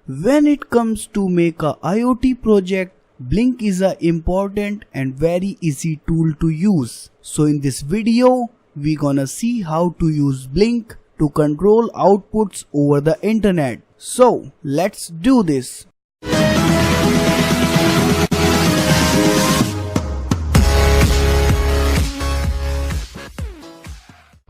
When it comes to make a IoT project, Blynk is a important and very easy tool to use. So in this video, we gonna see how to use Blynk to control outputs over the internet. So let's do this.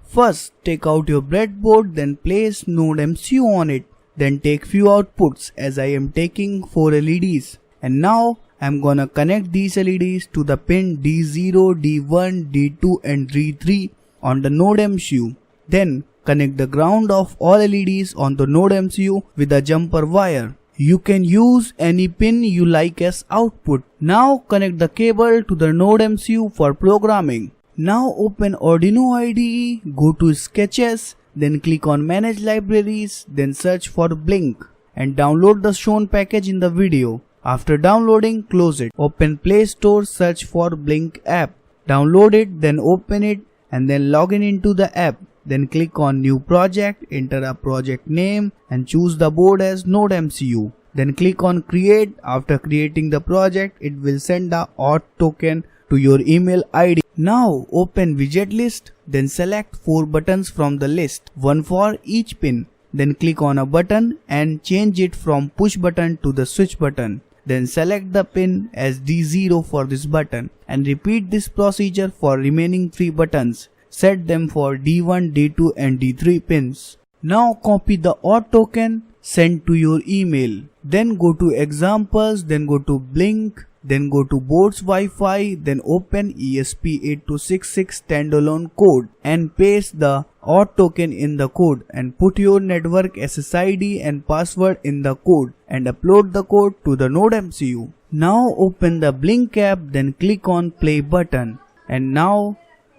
First, take out your breadboard, then place Nodemcu on it. Then take few outputs, as I am taking 4 LEDs. And now I am gonna connect these LEDs to the pin D0, D1, D2 and D3 on the Nodemcu. Then connect the ground of all LEDs on the Nodemcu with a jumper wire. You can use any pin you like as output. Now connect the cable to the Nodemcu for programming. Now open Arduino IDE, go to Sketches, then click on Manage Libraries, then search for Blynk and download the shown package in the video. After downloading, close it. Open Play Store, search for Blynk app. Download it, then open it and then log into the app. Then click on New Project, enter a project name and choose the board as Nodemcu. Then click on Create. After creating the project, it will send the auth token to your email ID. Now open widget list, then select 4 buttons from the list, one for each pin. Then click on a button and change it from push button to the switch button. Then select the pin as D0 for this button and repeat this procedure for remaining 3 buttons. Set them for D1, D2 and D3 pins. Now copy the auth token, send to your email. Then go to examples, then go to Blynk, then go to board's Wi-Fi, then open ESP8266 standalone code and paste the auth token in the code and put your network SSID and password in the code and upload the code to the Nodemcu. Now open the Blynk app, then click on play button and now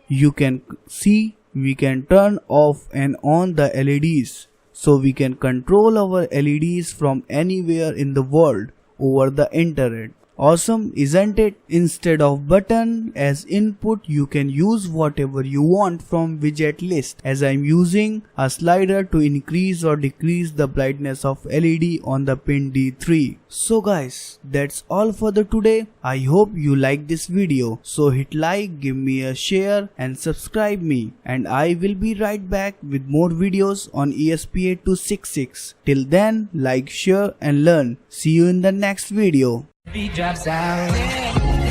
you can see we can turn off and on the LEDs. So we can control our LEDs from anywhere in the world over the internet. Awesome, isn't it? Instead of button as input, you can use whatever you want from widget list, as I'm using a slider to increase or decrease the brightness of LED on the pin D3. So guys, that's all for the today. I hope you like this video. So hit like, give me a share and subscribe me, and I will be right back with more videos on ESP8266. Till then, like, share and learn. See you in the next video. Beat drops out.